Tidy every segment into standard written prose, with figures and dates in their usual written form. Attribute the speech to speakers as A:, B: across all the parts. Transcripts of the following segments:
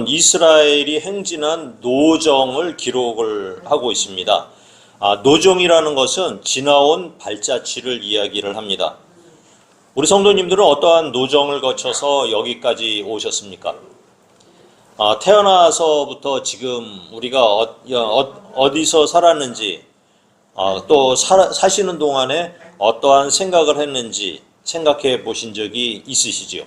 A: 이스라엘이 행진한 노정을 기록을 하고 있습니다. 노정이라는 것은 지나온 발자취를 이야기를 합니다. 우리 성도님들은 어떠한 노정을 거쳐서 여기까지 오셨습니까? 태어나서부터 지금 우리가 어디서 살았는지, 또 사시는 동안에 어떠한 생각을 했는지 생각해 보신 적이 있으시지요?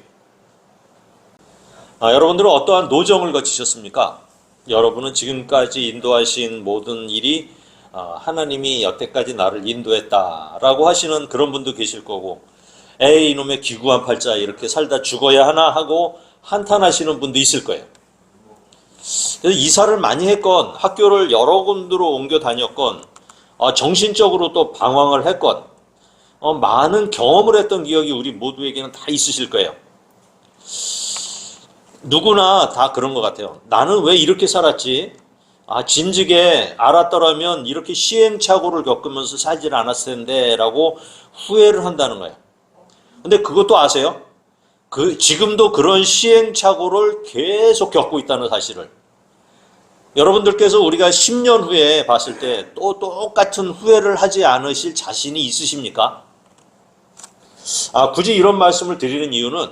A: 여러분들은 어떠한 노정을 거치셨습니까? 여러분은 지금까지 인도하신 모든 일이 하나님이 여태까지 나를 인도했다라고 하시는 그런 분도 계실 거고, 에이 이놈의 기구한 팔자 이렇게 살다 죽어야 하나 하고 한탄하시는 분도 있을 거예요. 그래서 이사를 많이 했건, 학교를 여러 군데로 옮겨 다녔건, 정신적으로 또 방황을 했건, 많은 경험을 했던 기억이 우리 모두에게는 다 있으실 거예요. 누구나 다 그런 것 같아요. 나는 왜 이렇게 살았지? 진즉에 알았더라면 이렇게 시행착오를 겪으면서 살질 않았을 텐데 라고 후회를 한다는 거예요. 근데 그것도 아세요? 지금도 그런 시행착오를 계속 겪고 있다는 사실을. 여러분들께서 우리가 10년 후에 봤을 때 또 똑같은 후회를 하지 않으실 자신이 있으십니까? 굳이 이런 말씀을 드리는 이유는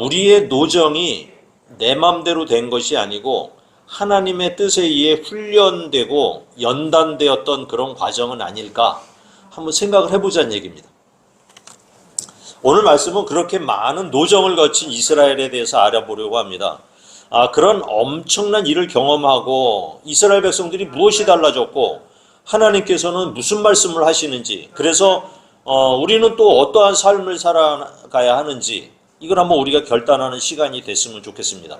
A: 우리의 노정이 내 맘대로 된 것이 아니고 하나님의 뜻에 의해 훈련되고 연단되었던 그런 과정은 아닐까 한번 생각을 해보자는 얘기입니다. 오늘 말씀은 그렇게 많은 노정을 거친 이스라엘에 대해서 알아보려고 합니다. 그런 엄청난 일을 경험하고 이스라엘 백성들이 무엇이 달라졌고 하나님께서는 무슨 말씀을 하시는지, 그래서 우리는 또 어떠한 삶을 살아가야 하는지, 이걸 한번 우리가 결단하는 시간이 됐으면 좋겠습니다.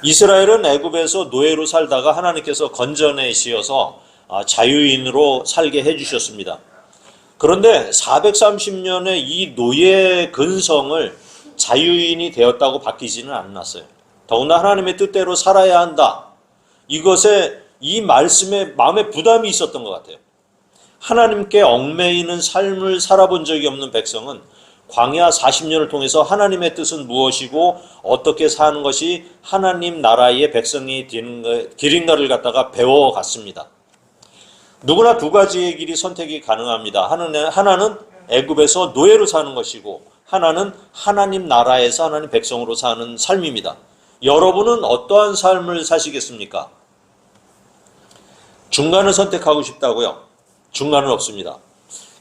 A: 이스라엘은 애굽에서 노예로 살다가 하나님께서 건져내시어서 자유인으로 살게 해주셨습니다. 그런데 430년의 이 노예 근성을 자유인이 되었다고 바뀌지는 않았어요. 더구나 하나님의 뜻대로 살아야 한다. 이것에 이 말씀에 마음에 부담이 있었던 것 같아요. 하나님께 얽매이는 삶을 살아본 적이 없는 백성은 광야 40년을 통해서 하나님의 뜻은 무엇이고 어떻게 사는 것이 하나님 나라의 백성이 길인가를 갖다가 배워갔습니다. 누구나 두 가지의 길이 선택이 가능합니다. 하나는 애굽에서 노예로 사는 것이고, 하나는 하나님 나라에서 하나님 백성으로 사는 삶입니다. 여러분은 어떠한 삶을 사시겠습니까? 중간을 선택하고 싶다고요? 중간은 없습니다.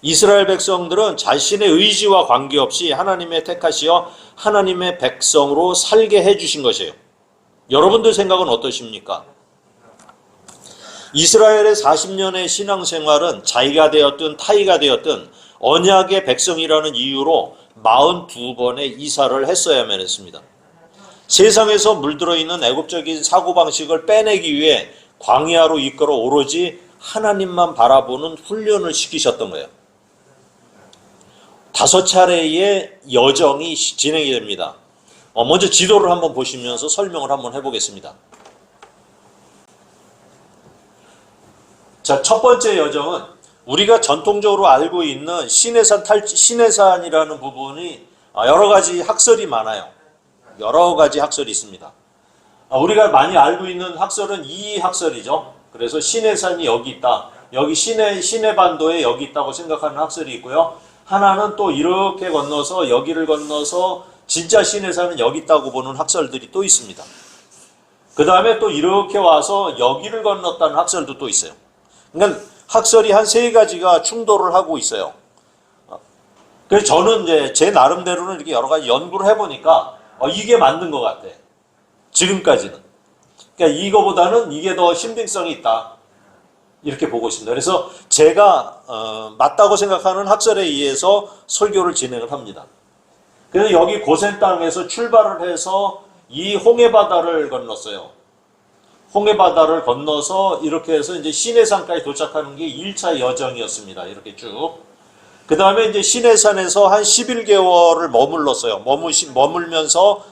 A: 이스라엘 백성들은 자신의 의지와 관계없이 하나님의 택하시어 하나님의 백성으로 살게 해주신 것이에요. 여러분들 생각은 어떠십니까? 이스라엘의 40년의 신앙생활은 자기가 되었든 타이가 되었든 언약의 백성이라는 이유로 42번의 이사를 했어야만 했습니다. 세상에서 물들어 있는 애국적인 사고방식을 빼내기 위해 광야로 이끌어 오로지 하나님만 바라보는 훈련을 시키셨던 거예요. 5차례의 여정이 진행이 됩니다. 먼저 지도를 한번 보시면서 설명을 한번 해보겠습니다. 자, 첫 번째 여정은 우리가 전통적으로 알고 있는 시내산이라는 부분이 여러 가지 학설이 많아요. 여러 가지 학설이 있습니다. 우리가 많이 알고 있는 학설은 이 학설이죠. 그래서 시내산이 여기 있다. 여기 시내반도에 여기 있다고 생각하는 학설이 있고요. 하나는 또 이렇게 건너서 여기를 건너서 진짜 시내산은 여기 있다고 보는 학설들이 또 있습니다. 그 다음에 또 이렇게 와서 여기를 건넜다는 학설도 또 있어요. 그러니까 학설이 한 3가지가 충돌을 하고 있어요. 그래서 저는 이제 제 나름대로는 이렇게 여러 가지 연구를 해보니까 이게 맞는 것 같아. 지금까지는. 그러니까 이거보다는 이게 더 신빙성이 있다. 이렇게 보고 있습니다. 그래서 제가 맞다고 생각하는 학설에 의해서 설교를 진행을 합니다. 그래서 여기 고센 땅에서 출발을 해서 이 홍해바다를 건넜어요. 홍해바다를 건너서 이렇게 해서 이제 시내산까지 도착하는 게 1차 여정이었습니다. 이렇게 쭉. 그 다음에 이제 시내산에서 한 11개월을 머물렀어요. 머물면서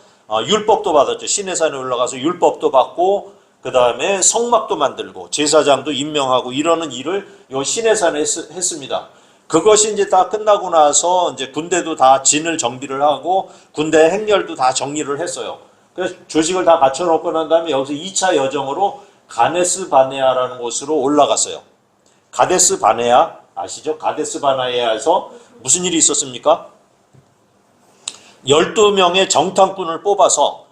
A: 율법도 받았죠. 시내산에 올라가서 율법도 받고, 그 다음에 성막도 만들고 제사장도 임명하고 이러는 일을 요 시내산에 했습니다. 그것이 이제 다 끝나고 나서 이제 군대도 다 진을 정비를 하고 군대 행렬도 다 정리를 했어요. 그래서 조직을 다 갖춰놓고 난 다음에 여기서 2차 여정으로 가데스 바네아라는 곳으로 올라갔어요. 가데스 바네아 아시죠? 가데스 바네아에서 무슨 일이 있었습니까? 12명의 정탐꾼을 뽑아서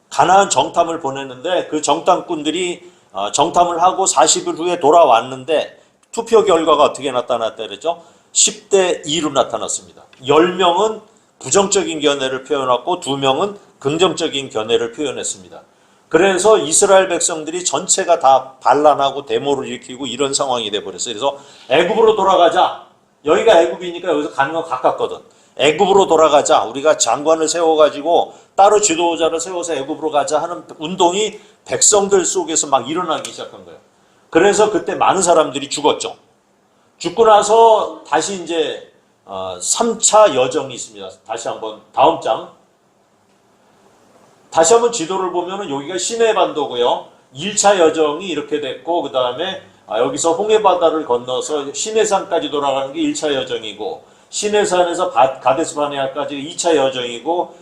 A: 가나안 정탐을 보냈는데 그 정탐꾼들이 정탐을 하고 40일 후에 돌아왔는데 투표 결과가 어떻게 나타났다 그랬죠? 10대 2로 나타났습니다. 10명은 부정적인 견해를 표현했고 2명은 긍정적인 견해를 표현했습니다. 그래서 이스라엘 백성들이 전체가 다 반란하고 데모를 일으키고 이런 상황이 돼버렸어요. 그래서 애굽으로 돌아가자. 여기가 애굽이니까 여기서 가는 건 가깝거든. 애굽으로 돌아가자. 우리가 장관을 세워가지고 따로 지도자를 세워서 애굽으로 가자 하는 운동이 백성들 속에서 막 일어나기 시작한 거예요. 그래서 그때 많은 사람들이 죽었죠. 죽고 나서 다시 이제 3차 여정이 있습니다. 다시 한번 다음 장. 다시 한번 지도를 보면은 여기가 시내 반도고요. 1차 여정이 이렇게 됐고 그 다음에 여기서 홍해바다를 건너서 시내산까지 돌아가는 게 1차 여정이고 시내산에서 가데스 바네아까지 2차 여정이고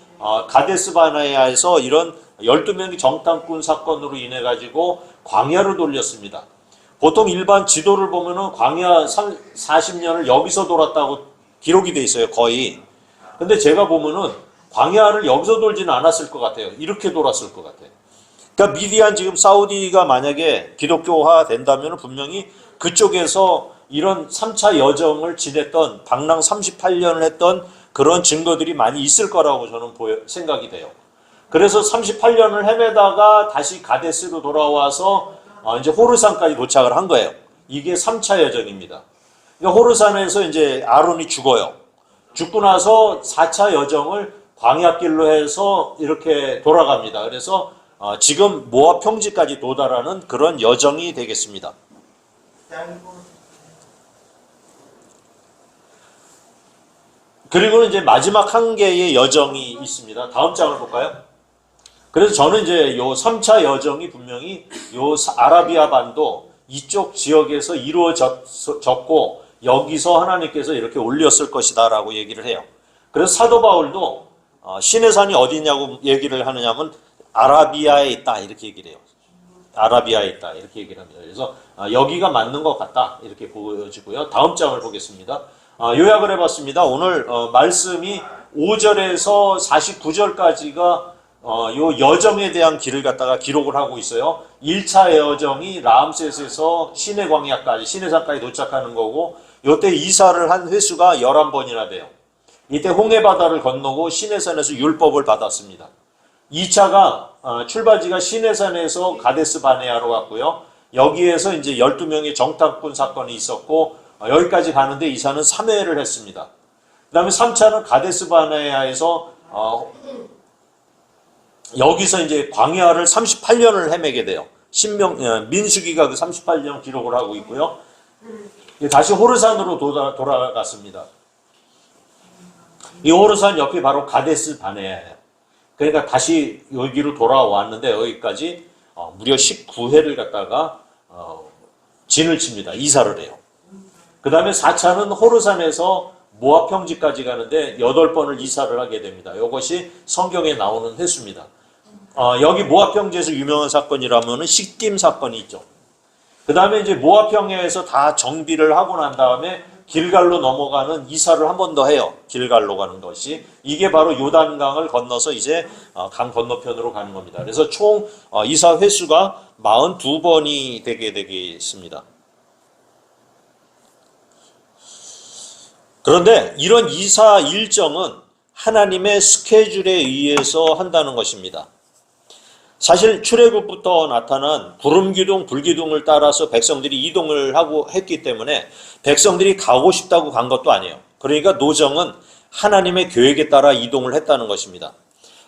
A: 가데스 바네아에서 이런 12명의 정탐꾼 사건으로 인해 가지고 광야를 돌렸습니다. 보통 일반 지도를 보면은 광야 40년을 여기서 돌았다고 기록이 돼 있어요. 거의. 근데 제가 보면은 광야를 여기서 돌지는 않았을 것 같아요. 이렇게 돌았을 것 같아요. 그러니까 미디안 지금 사우디가 만약에 기독교화 된다면 분명히 그쪽에서 이런 3차 여정을 지냈던 방랑 38년을 했던 그런 증거들이 많이 있을 거라고 저는 생각이 돼요. 그래서 38년을 헤매다가 다시 가데스로 돌아와서 이제 호르산까지 도착을 한 거예요. 이게 3차 여정입니다. 그러니까 호르산에서 이제 아론이 죽어요. 죽고 나서 4차 여정을 광야길로 해서 이렇게 돌아갑니다. 그래서 지금 모압 평지까지 도달하는 그런 여정이 되겠습니다. 그리고 이제 마지막 한 개의 여정이 있습니다. 다음 장을 볼까요? 그래서 저는 이제 요 3차 여정이 분명히 요 아라비아 반도 이쪽 지역에서 이루어졌고 여기서 하나님께서 이렇게 올렸을 것이다라고 얘기를 해요. 그래서 사도 바울도 시내산이 어디냐고 얘기를 하느냐면 아라비아에 있다 이렇게 얘기를 해요. 아라비아에 있다 이렇게 얘기를 합니다. 그래서 여기가 맞는 것 같다 이렇게 보여지고요. 다음 장을 보겠습니다. 요약을 해봤습니다. 오늘 말씀이 5절에서 49절까지가 요 여정에 대한 길을 갖다가 기록을 하고 있어요. 1차 여정이 라암셋에서 시내 광야까지 시내산까지 도착하는 거고 요때 이사를 한 횟수가 11번이나 돼요. 이때 홍해바다를 건너고 시내산에서 율법을 받았습니다. 2차가 출발지가 시내산에서 가데스 바네아로 갔고요. 여기에서 이제 12명의 정탐꾼 사건이 있었고 여기까지 가는데 이사는 3회를 했습니다. 그 다음에 3차는 가데스 바네아에서 여기서 이제 광야를 38년을 헤매게 돼요. 민수기가 그 38년 기록을 하고 있고요. 다시 호르산으로 돌아갔습니다. 이 호르산 옆이 바로 가데스 바네아예요. 그러니까 다시 여기로 돌아왔는데 여기까지 무려 19회를 갖다가 진을 칩니다. 이사를 해요. 그 다음에 4차는 호르산에서 모압 평지까지 가는데 8번을 이사를 하게 됩니다. 이것이 성경에 나오는 횟수입니다. 여기 모압 평지에서 유명한 사건이라면 시딤 사건이 있죠. 그 다음에 이제 모압 평야에서 다 정비를 하고 난 다음에 길갈로 넘어가는 이사를 한 번 더 해요. 길갈로 가는 것이. 이게 바로 요단강을 건너서 이제 강 건너편으로 가는 겁니다. 그래서 총 이사 횟수가 42번이 되게 되겠습니다. 그런데 이런 이사 일정은 하나님의 스케줄에 의해서 한다는 것입니다. 사실 출애굽부터 나타난 구름기둥, 불기둥을 따라서 백성들이 이동을 하고 했기 때문에 백성들이 가고 싶다고 간 것도 아니에요. 그러니까 노정은 하나님의 계획에 따라 이동을 했다는 것입니다.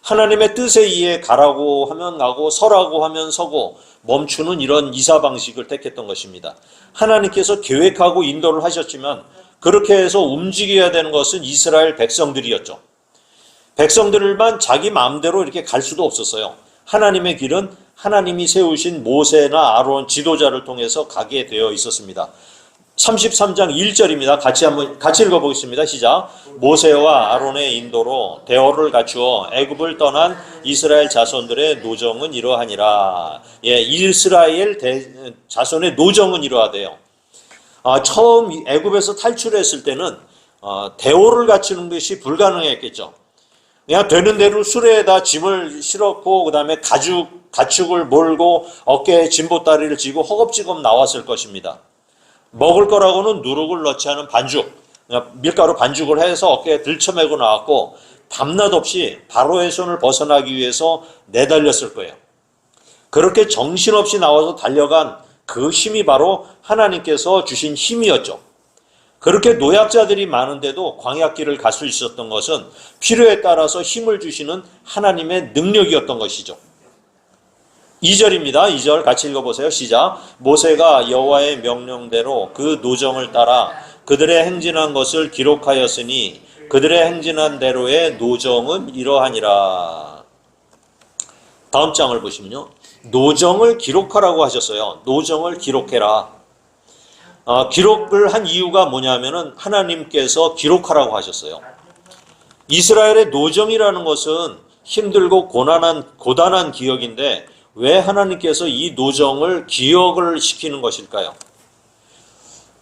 A: 하나님의 뜻에 의해 가라고 하면 가고 서라고 하면 서고 멈추는 이런 이사 방식을 택했던 것입니다. 하나님께서 계획하고 인도를 하셨지만 그렇게 해서 움직여야 되는 것은 이스라엘 백성들이었죠. 백성들만 자기 마음대로 이렇게 갈 수도 없었어요. 하나님의 길은 하나님이 세우신 모세나 아론 지도자를 통해서 가게 되어 있었습니다. 33장 1절입니다. 같이 읽어보겠습니다. 시작. 모세와 아론의 인도로 대오를 갖추어 애굽을 떠난 이스라엘 자손들의 노정은 이러하니라. 이스라엘 자손의 노정은 이러하대요. 처음 애굽에서 탈출했을 때는 대오를 갖추는 것이 불가능했겠죠. 그냥 되는 대로 수레에다 짐을 실었고 그 다음에 가축을 몰고 어깨에 짐보따리를 쥐고 허겁지겁 나왔을 것입니다. 먹을 거라고는 누룩을 넣지 않은 반죽, 밀가루 반죽을 해서 어깨에 들쳐매고 나왔고 밤낮 없이 바로의 손을 벗어나기 위해서 내달렸을 거예요. 그렇게 정신없이 나와서 달려간 그 힘이 바로 하나님께서 주신 힘이었죠. 그렇게 노약자들이 많은데도 광야길을 갈 수 있었던 것은 필요에 따라서 힘을 주시는 하나님의 능력이었던 것이죠. 2절입니다. 2절 같이 읽어보세요. 시작. 모세가 여호와의 명령대로 그 노정을 따라 그들의 행진한 것을 기록하였으니 그들의 행진한 대로의 노정은 이러하니라. 다음 장을 보시면요. 노정을 기록하라고 하셨어요. 노정을 기록해라. 기록을 한 이유가 뭐냐면은 하나님께서 기록하라고 하셨어요. 이스라엘의 노정이라는 것은 힘들고 고단한 기억인데 왜 하나님께서 이 노정을 기억을 시키는 것일까요?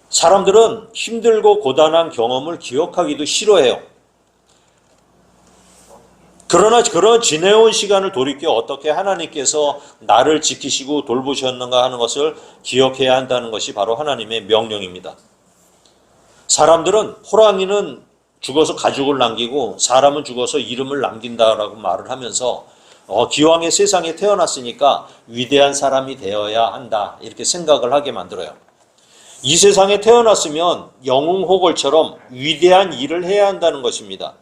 A: 사람들은 힘들고 고단한 경험을 기억하기도 싫어해요. 그러나 그런 지내온 시간을 돌이켜 어떻게 하나님께서 나를 지키시고 돌보셨는가 하는 것을 기억해야 한다는 것이 바로 하나님의 명령입니다. 사람들은 호랑이는 죽어서 가죽을 남기고 사람은 죽어서 이름을 남긴다라고 말을 하면서 기왕에 세상에 태어났으니까 위대한 사람이 되어야 한다 이렇게 생각을 하게 만들어요. 이 세상에 태어났으면 영웅호걸처럼 위대한 일을 해야 한다는 것입니다.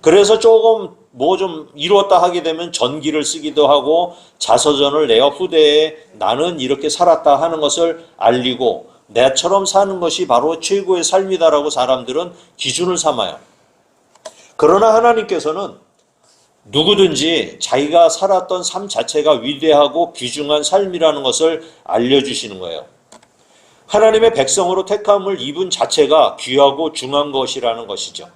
A: 그래서 조금 좀 이루었다 하게 되면 전기를 쓰기도 하고 자서전을 내어 후대에 나는 이렇게 살았다 하는 것을 알리고 내처럼 사는 것이 바로 최고의 삶이다라고 사람들은 기준을 삼아요. 그러나 하나님께서는 누구든지 자기가 살았던 삶 자체가 위대하고 귀중한 삶이라는 것을 알려주시는 거예요. 하나님의 백성으로 택함을 입은 자체가 귀하고 중한 것이라는 것이죠.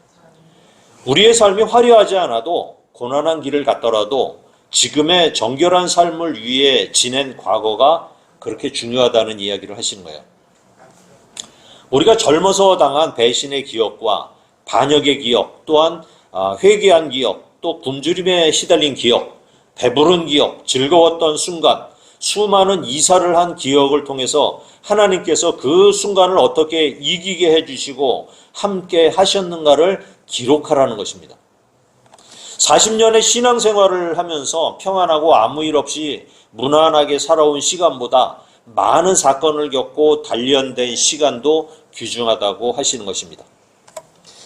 A: 우리의 삶이 화려하지 않아도 고난한 길을 갔더라도 지금의 정결한 삶을 위해 지낸 과거가 그렇게 중요하다는 이야기를 하시는 거예요. 우리가 젊어서 당한 배신의 기억과 반역의 기억, 또한 회개한 기억, 또 굶주림에 시달린 기억, 배부른 기억, 즐거웠던 순간, 수많은 이사를 한 기억을 통해서 하나님께서 그 순간을 어떻게 이기게 해주시고 함께 하셨는가를 기록하라는 것입니다. 40년의 신앙생활을 하면서 평안하고 아무 일 없이 무난하게 살아온 시간보다 많은 사건을 겪고 단련된 시간도 귀중하다고 하시는 것입니다.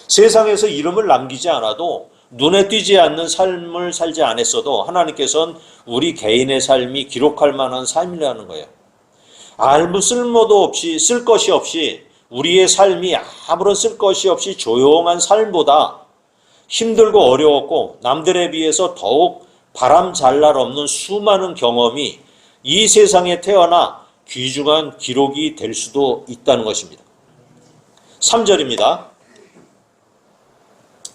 A: 세상에서 이름을 남기지 않아도 눈에 띄지 않는 삶을 살지 않았어도 하나님께서는 우리 개인의 삶이 기록할 만한 삶이라는 거예요. 아무 쓸모도 없이 쓸 것이 없이 우리의 삶이 아무런 쓸 것이 없이 조용한 삶보다 힘들고 어려웠고 남들에 비해서 더욱 바람 잘 날 없는 수많은 경험이 이 세상에 태어나 귀중한 기록이 될 수도 있다는 것입니다. 3절입니다.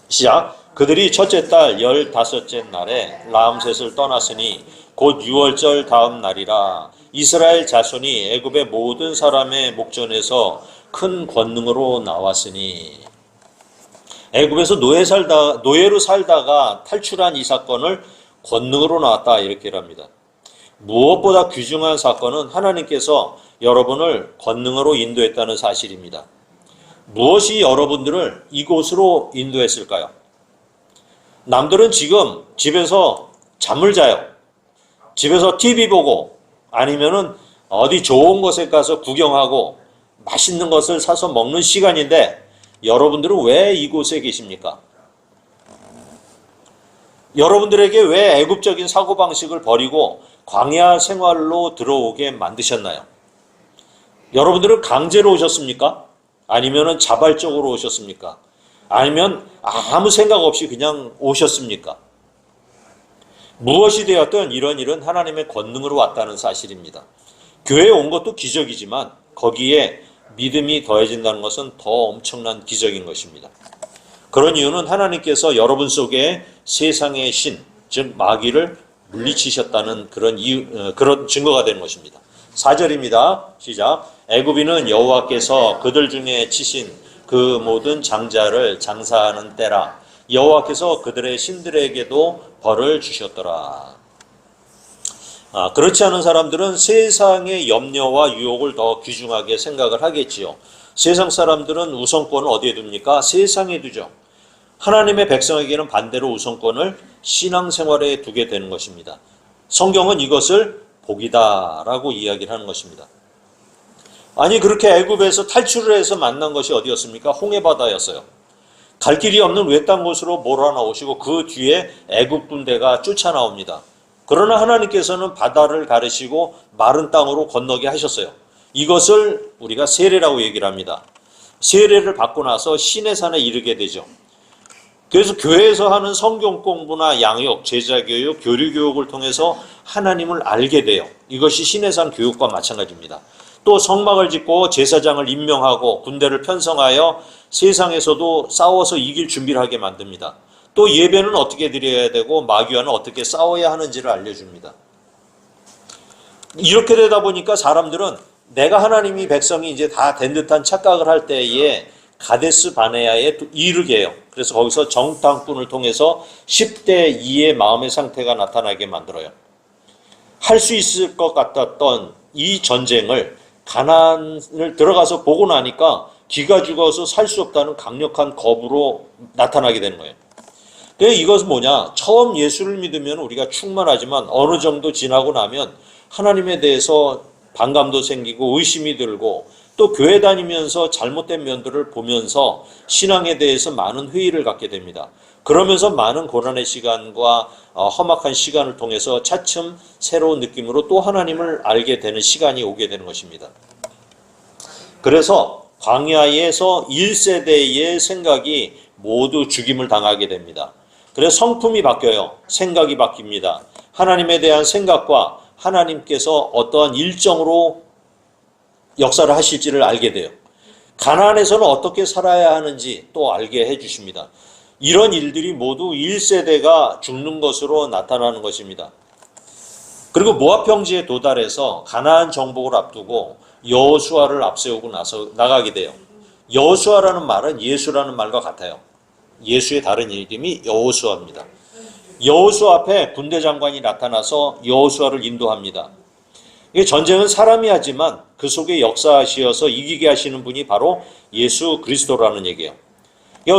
A: 시작. 그들이 첫째 달 15째 날에 라암셋을 떠났으니 곧 6월절 다음 날이라. 이스라엘 자손이 애굽의 모든 사람의 목전에서 큰 권능으로 나왔으니. 애굽에서 노예로 살다가 탈출한 이 사건을 권능으로 나왔다 이렇게 합니다. 무엇보다 귀중한 사건은 하나님께서 여러분을 권능으로 인도했다는 사실입니다. 무엇이 여러분들을 이곳으로 인도했을까요? 남들은 지금 집에서 잠을 자요. 집에서 TV 보고 아니면은 어디 좋은 곳에 가서 구경하고 맛있는 것을 사서 먹는 시간인데 여러분들은 왜 이곳에 계십니까? 여러분들에게 왜 애굽적인 사고방식을 버리고 광야 생활로 들어오게 만드셨나요? 여러분들은 강제로 오셨습니까? 아니면 자발적으로 오셨습니까? 아니면 아무 생각 없이 그냥 오셨습니까? 무엇이 되었든 이런 일은 하나님의 권능으로 왔다는 사실입니다. 교회에 온 것도 기적이지만 거기에 믿음이 더해진다는 것은 더 엄청난 기적인 것입니다. 그런 이유는 하나님께서 여러분 속에 세상의 신, 즉 마귀를 물리치셨다는 그런 증거가 되는 것입니다. 4절입니다. 시작. 애굽인은 여호와께서 그들 중에 치신 그 모든 장자를 장사하는 때라. 여호와께서 그들의 신들에게도 벌을 주셨더라. 그렇지 않은 사람들은 세상의 염려와 유혹을 더 귀중하게 생각을 하겠지요. 세상 사람들은 우선권을 어디에 둡니까? 세상에 두죠. 하나님의 백성에게는 반대로 우선권을 신앙생활에 두게 되는 것입니다. 성경은 이것을 복이다라고 이야기를 하는 것입니다. 아니 그렇게 애굽에서 탈출을 해서 만난 것이 어디였습니까? 홍해바다였어요. 갈 길이 없는 외딴 곳으로 몰아나오시고 그 뒤에 애굽 군대가 쫓아나옵니다. 그러나 하나님께서는 바다를 가르시고 마른 땅으로 건너게 하셨어요. 이것을 우리가 세례라고 얘기를 합니다. 세례를 받고 나서 시내산에 이르게 되죠. 그래서 교회에서 하는 성경 공부나 양육, 제자 교육, 교류 교육을 통해서 하나님을 알게 돼요. 이것이 시내산 교육과 마찬가지입니다. 또 성막을 짓고 제사장을 임명하고 군대를 편성하여 세상에서도 싸워서 이길 준비를 하게 만듭니다. 또 예배는 어떻게 드려야 되고 마귀와는 어떻게 싸워야 하는지를 알려줍니다. 이렇게 되다 보니까 사람들은 내가 하나님이 백성이 이제 다 된 듯한 착각을 할 때에 가데스 바네아에 이르게 해요. 그래서 거기서 정탐꾼을 통해서 10대 2의 마음의 상태가 나타나게 만들어요. 할 수 있을 것 같았던 이 전쟁을 가나안을 들어가서 보고 나니까 기가 죽어서 살 수 없다는 강력한 거부로 나타나게 되는 거예요. 이것은 뭐냐? 처음 예수를 믿으면 우리가 충만하지만 어느 정도 지나고 나면 하나님에 대해서 반감도 생기고 의심이 들고 또 교회 다니면서 잘못된 면들을 보면서 신앙에 대해서 많은 회의를 갖게 됩니다. 그러면서 많은 고난의 시간과 험악한 시간을 통해서 차츰 새로운 느낌으로 또 하나님을 알게 되는 시간이 오게 되는 것입니다. 그래서 광야에서 1세대의 생각이 모두 죽임을 당하게 됩니다. 그래서 성품이 바뀌어요. 생각이 바뀝니다. 하나님에 대한 생각과 하나님께서 어떠한 일정으로 역사를 하실지를 알게 돼요. 가나안에서는 어떻게 살아야 하는지 또 알게 해주십니다. 이런 일들이 모두 1세대가 죽는 것으로 나타나는 것입니다. 그리고 모압 평지에 도달해서 가나안 정복을 앞두고 여호수아를 앞세우고 나가게 돼요. 여호수아라는 말은 예수라는 말과 같아요. 예수의 다른 이름이 여호수아입니다. 여호수아 앞에 군대 장관이 나타나서 여호수아를 인도합니다. 전쟁은 사람이 하지만 그 속에 역사하시어서 이기게 하시는 분이 바로 예수 그리스도라는 얘기예요.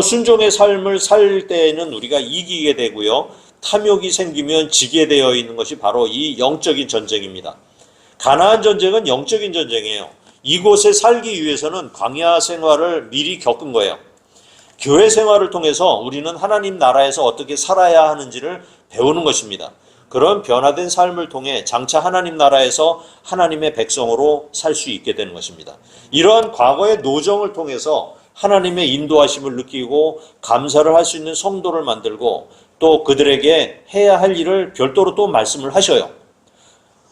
A: 순종의 삶을 살 때에는 우리가 이기게 되고요. 탐욕이 생기면 지게 되어 있는 것이 바로 이 영적인 전쟁입니다. 가나안 전쟁은 영적인 전쟁이에요. 이곳에 살기 위해서는 광야 생활을 미리 겪은 거예요. 교회 생활을 통해서 우리는 하나님 나라에서 어떻게 살아야 하는지를 배우는 것입니다. 그런 변화된 삶을 통해 장차 하나님 나라에서 하나님의 백성으로 살 수 있게 되는 것입니다. 이러한 과거의 노정을 통해서 하나님의 인도하심을 느끼고 감사를 할 수 있는 성도를 만들고 또 그들에게 해야 할 일을 별도로 또 말씀을 하셔요.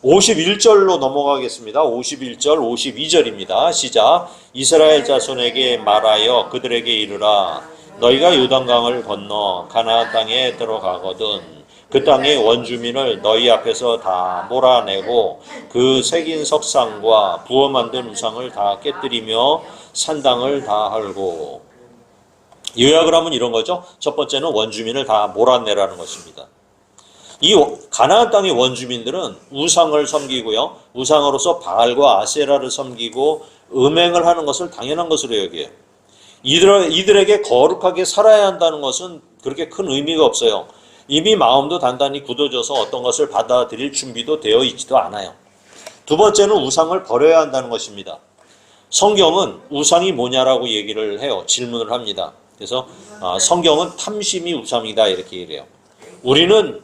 A: 51절로 넘어가겠습니다. 51절, 52절입니다. 시작. 이스라엘 자손에게 말하여 그들에게 이르라. 너희가 요단강을 건너 가나안 땅에 들어가거든 그 땅의 원주민을 너희 앞에서 다 몰아내고 그 새긴 석상과 부어 만든 우상을 다 깨뜨리며 산당을 다 헐고. 요약을 하면 이런 거죠. 첫 번째는 원주민을 다 몰아내라는 것입니다. 이 가나안 땅의 원주민들은 우상을 섬기고요. 우상으로서 바알과 아세라를 섬기고 음행을 하는 것을 당연한 것으로 여겨요. 이들에게 거룩하게 살아야 한다는 것은 그렇게 큰 의미가 없어요. 이미 마음도 단단히 굳어져서 어떤 것을 받아들일 준비도 되어 있지도 않아요. 두 번째는 우상을 버려야 한다는 것입니다. 성경은 우상이 뭐냐라고 얘기를 해요. 질문을 합니다. 그래서 성경은 탐심이 우상이다 이렇게 얘기해요. 우리는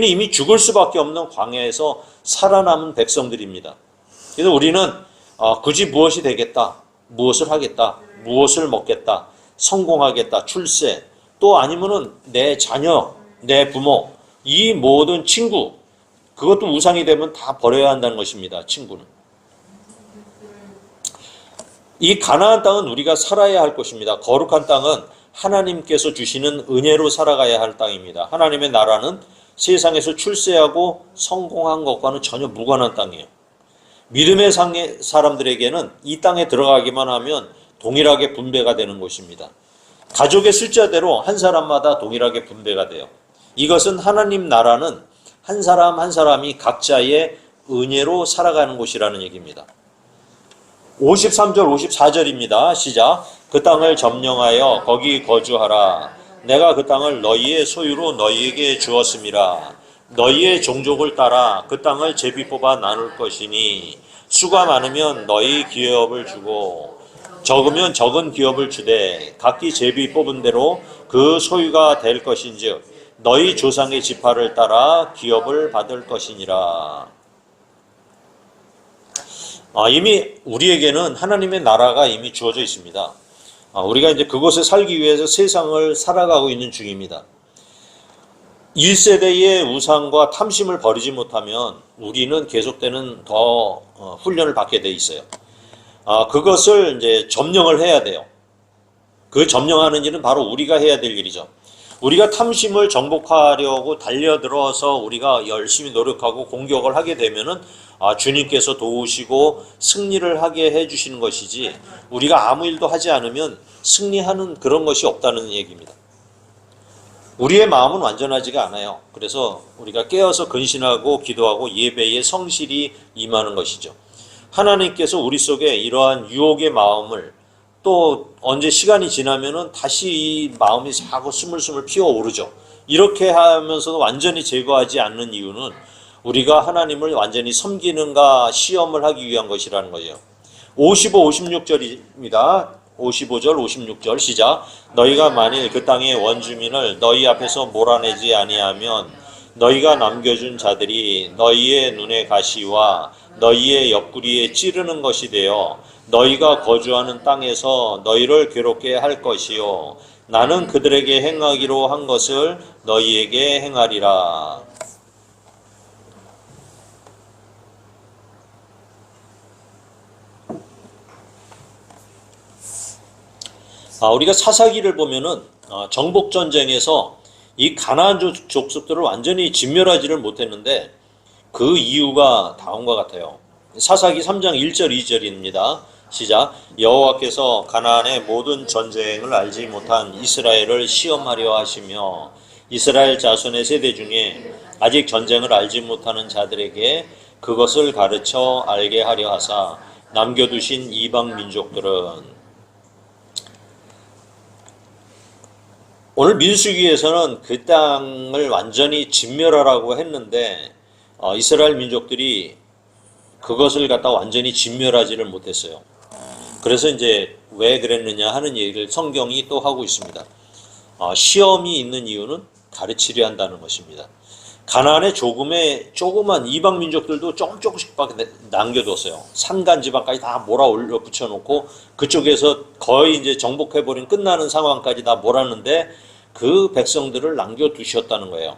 A: 이미 죽을 수밖에 없는 광야에서 살아남은 백성들입니다. 그래서 우리는 굳이 무엇이 되겠다, 무엇을 하겠다, 무엇을 먹겠다, 성공하겠다, 출세, 또 아니면은 내 자녀, 내 부모, 이 모든 친구, 그것도 우상이 되면 다 버려야 한다는 것입니다. 친구는. 이 가나안 땅은 우리가 살아야 할 곳입니다. 거룩한 땅은 하나님께서 주시는 은혜로 살아가야 할 땅입니다. 하나님의 나라는 세상에서 출세하고 성공한 것과는 전혀 무관한 땅이에요. 믿음의 사람들에게는 이 땅에 들어가기만 하면 동일하게 분배가 되는 곳입니다. 가족의 숫자대로 한 사람마다 동일하게 분배가 돼요. 이것은 하나님 나라는 한 사람 한 사람이 각자의 은혜로 살아가는 곳이라는 얘기입니다. 53절 54절입니다. 시작. 그 땅을 점령하여 거기 거주하라. 내가 그 땅을 너희의 소유로 너희에게 주었음이라. 너희의 종족을 따라 그 땅을 제비 뽑아 나눌 것이니 수가 많으면 너희 기업을 주고 적으면 적은 기업을 주되 각기 제비 뽑은 대로 그 소유가 될 것인즉 너희 조상의 지파를 따라 기업을 받을 것이니라. 이미 우리에게는 하나님의 나라가 이미 주어져 있습니다. 우리가 이제 그곳에 살기 위해서 세상을 살아가고 있는 중입니다. 1세대의 우상과 탐심을 버리지 못하면 우리는 계속되는 더 훈련을 받게 돼 있어요. 그것을 이제 점령을 해야 돼요. 그 점령하는 일은 바로 우리가 해야 될 일이죠. 우리가 탐심을 정복하려고 달려들어서 우리가 열심히 노력하고 공격을 하게 되면은 주님께서 도우시고 승리를 하게 해주시는 것이지 우리가 아무 일도 하지 않으면 승리하는 그런 것이 없다는 얘기입니다. 우리의 마음은 완전하지가 않아요. 그래서 우리가 깨어서 근신하고 기도하고 예배에 성실히 임하는 것이죠. 하나님께서 우리 속에 이러한 유혹의 마음을 또 언제 시간이 지나면은 다시 이 마음이 자꾸 스물스물 피어오르죠. 이렇게 하면서도 완전히 제거하지 않는 이유는 우리가 하나님을 완전히 섬기는가 시험을 하기 위한 것이라는 거예요. 55, 56절입니다. 55절, 56절 시작. 너희가 만일 그 땅의 원주민을 너희 앞에서 몰아내지 아니하면 너희가 남겨준 자들이 너희의 눈의 가시와 너희의 옆구리에 찌르는 것이 되어 너희가 거주하는 땅에서 너희를 괴롭게 할 것이요 나는 그들에게 행하기로 한 것을 너희에게 행하리라. 우리가 사사기를 보면은 정복 전쟁에서 이 가나안 족속들을 완전히 진멸하지를 못했는데 그 이유가 다음과 같아요. 사사기 3장 1절 2절입니다. 시작. 여호와께서 가나안의 모든 전쟁을 알지 못한 이스라엘을 시험하려 하시며 이스라엘 자손의 세대 중에 아직 전쟁을 알지 못하는 자들에게 그것을 가르쳐 알게 하려 하사 남겨두신 이방 민족들은 오늘 민수기에서는 그 땅을 완전히 진멸하라고 했는데 이스라엘 민족들이 그것을 갖다 완전히 진멸하지를 못했어요. 그래서 이제 왜 그랬느냐 하는 얘기를 성경이 또 하고 있습니다. 시험이 있는 이유는 가르치려 한다는 것입니다. 가나안에 조그만 이방 민족들도 조금씩밖에 남겨뒀어요. 산간 지방까지 다 몰아 올려 붙여놓고 그쪽에서 거의 이제 정복해버린 끝나는 상황까지 다 몰았는데 그 백성들을 남겨두셨다는 거예요.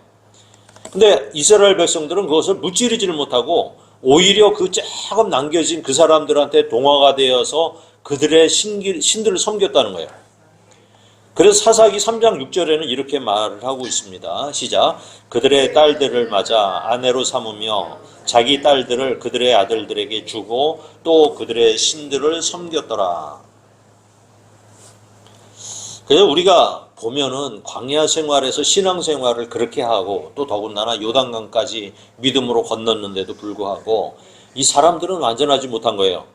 A: 근데 이스라엘 백성들은 그것을 무찌르지를 못하고 오히려 그 조금 남겨진 그 사람들한테 동화가 되어서 그들의 신들을 섬겼다는 거예요. 그래서 사사기 3장 6절에는 이렇게 말을 하고 있습니다. 시작. 그들의 딸들을 맞아 아내로 삼으며 자기 딸들을 그들의 아들들에게 주고 또 그들의 신들을 섬겼더라. 그래서 우리가 보면은 광야 생활에서 신앙 생활을 그렇게 하고 또 더군다나 요단강까지 믿음으로 건넜는데도 불구하고 이 사람들은 완전하지 못한 거예요.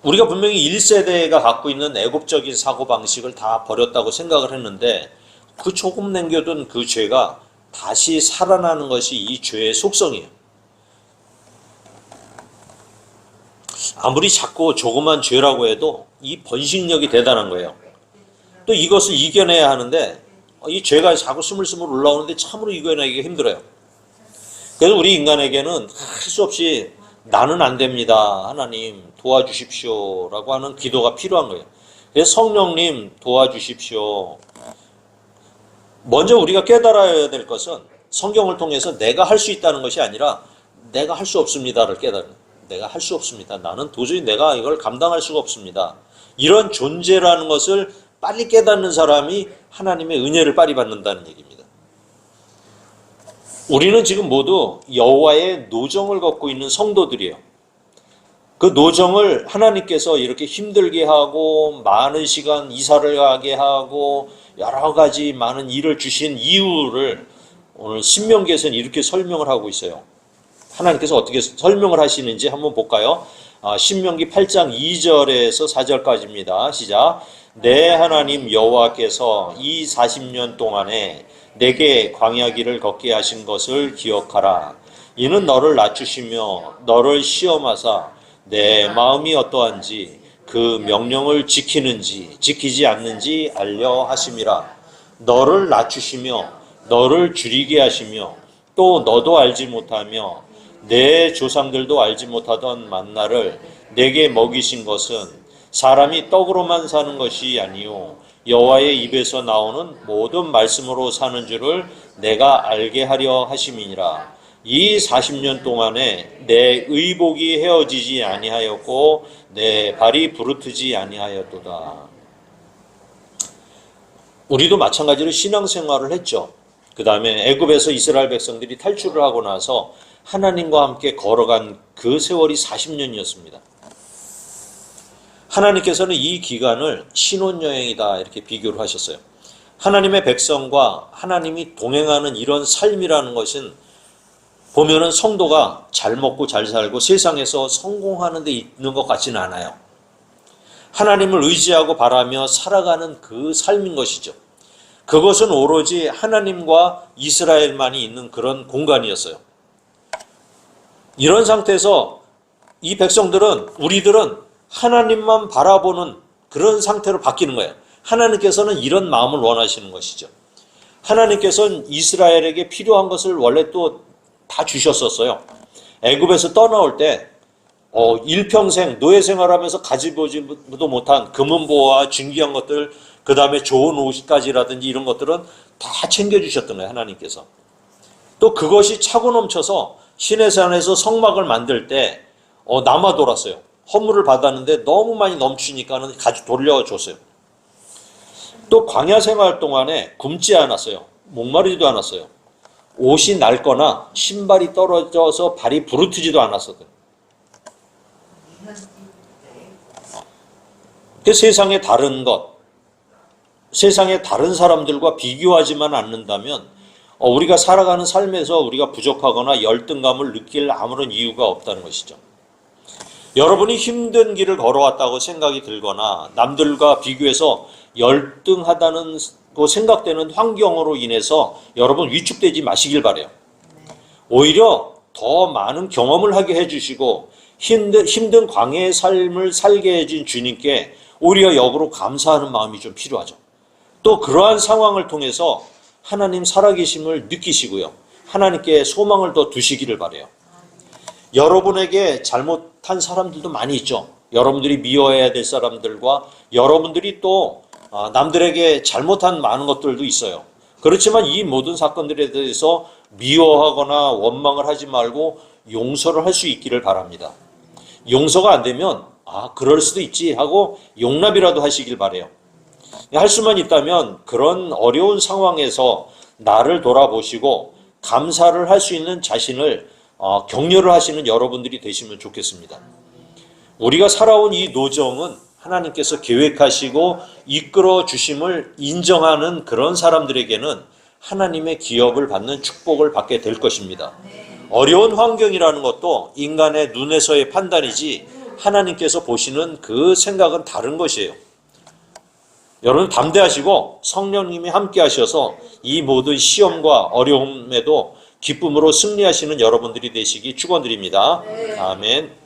A: 우리가 분명히 1세대가 갖고 있는 애국적인 사고방식을 다 버렸다고 생각을 했는데 그 조금 남겨둔 그 죄가 다시 살아나는 것이 이 죄의 속성이에요. 아무리 작고 조그만 죄라고 해도 이 번식력이 대단한 거예요. 또 이것을 이겨내야 하는데 이 죄가 자꾸 스물스물 올라오는데 참으로 이겨내기가 힘들어요. 그래서 우리 인간에게는 할 수 없이 나는 안 됩니다. 하나님 도와주십시오 라고 하는 기도가 필요한 거예요. 그래서 성령님 도와주십시오. 먼저 우리가 깨달아야 될 것은 성경을 통해서 내가 할 수 있다는 것이 아니라 내가 할 수 없습니다를 깨달아요. 내가 할 수 없습니다. 나는 도저히 내가 이걸 감당할 수가 없습니다. 이런 존재라는 것을 빨리 깨닫는 사람이 하나님의 은혜를 빨리 받는다는 얘기입니다. 우리는 지금 모두 여호와의 노정을 걷고 있는 성도들이에요. 그 노정을 하나님께서 이렇게 힘들게 하고 많은 시간 이사를 가게 하고 여러 가지 많은 일을 주신 이유를 오늘 신명기에서는 이렇게 설명을 하고 있어요. 하나님께서 어떻게 설명을 하시는지 한번 볼까요? 신명기 8장 2절에서 4절까지입니다. 시작. 내 하나님 여호와께서 이 40년 동안에 내게 광야길을 걷게 하신 것을 기억하라. 이는 너를 낮추시며 너를 시험하사 내 마음이 어떠한지 그 명령을 지키는지 지키지 않는지 알려 하심이라. 너를 낮추시며 너를 줄이게 하시며 또 너도 알지 못하며 내 조상들도 알지 못하던 만나를 내게 먹이신 것은 사람이 떡으로만 사는 것이 아니요 여호와의 입에서 나오는 모든 말씀으로 사는 줄을 내가 알게 하려 하심이니라. 이 40년 동안에 내 의복이 헤어지지 아니하였고 내 발이 부르트지 아니하였도다. 우리도 마찬가지로 신앙생활을 했죠. 그 다음에 애굽에서 이스라엘 백성들이 탈출을 하고 나서 하나님과 함께 걸어간 그 세월이 40년이었습니다. 하나님께서는 이 기간을 신혼여행이다 이렇게 비교를 하셨어요. 하나님의 백성과 하나님이 동행하는 이런 삶이라는 것은 보면은 성도가 잘 먹고 잘 살고 세상에서 성공하는 데 있는 것 같지는 않아요. 하나님을 의지하고 바라며 살아가는 그 삶인 것이죠. 그것은 오로지 하나님과 이스라엘만이 있는 그런 공간이었어요. 이런 상태에서 이 백성들은 우리들은 하나님만 바라보는 그런 상태로 바뀌는 거예요. 하나님께서는 이런 마음을 원하시는 것이죠. 하나님께서는 이스라엘에게 필요한 것을 원래 또 다 주셨었어요. 애굽에서 떠나올 때 일평생 노예 생활하면서 가지보지도 못한 금은보화 중귀한 것들, 그 다음에 좋은 옷까지라든지 이런 것들은 다 챙겨주셨던 거예요. 하나님께서. 또 그것이 차고 넘쳐서 시내산에서 성막을 만들 때 남아 돌았어요. 헌물을 받았는데 너무 많이 넘치니까는 가지고 돌려줬어요. 또 광야 생활 동안에 굶지 않았어요. 목마르지도 않았어요. 옷이 낡거나 신발이 떨어져서 발이 부르트지도 않았거든요. 그 세상의 다른 것, 세상의 다른 사람들과 비교하지만 않는다면 우리가 살아가는 삶에서 우리가 부족하거나 열등감을 느낄 아무런 이유가 없다는 것이죠. 여러분이 힘든 길을 걸어왔다고 생각이 들거나 남들과 비교해서 열등하다는 생각되는 환경으로 인해서 여러분 위축되지 마시길 바라요. 오히려 더 많은 경험을 하게 해주시고 힘든 광야의 삶을 살게 해준 주님께 오히려 역으로 감사하는 마음이 좀 필요하죠. 또 그러한 상황을 통해서 하나님 살아계심을 느끼시고요. 하나님께 소망을 더 두시기를 바라요. 여러분에게 잘못한 사람들도 많이 있죠. 여러분들이 미워해야 될 사람들과 여러분들이 또 남들에게 잘못한 많은 것들도 있어요. 그렇지만 이 모든 사건들에 대해서 미워하거나 원망을 하지 말고 용서를 할 수 있기를 바랍니다. 용서가 안 되면 그럴 수도 있지 하고 용납이라도 하시길 바라요. 할 수만 있다면 그런 어려운 상황에서 나를 돌아보시고 감사를 할 수 있는 자신을 격려를 하시는 여러분들이 되시면 좋겠습니다. 우리가 살아온 이 노정은 하나님께서 계획하시고 이끌어 주심을 인정하는 그런 사람들에게는 하나님의 기업을 받는 축복을 받게 될 것입니다. 어려운 환경이라는 것도 인간의 눈에서의 판단이지 하나님께서 보시는 그 생각은 다른 것이에요. 여러분 담대하시고 성령님이 함께 하셔서 이 모든 시험과 어려움에도 기쁨으로 승리하시는 여러분들이 되시기 축원드립니다. 아멘.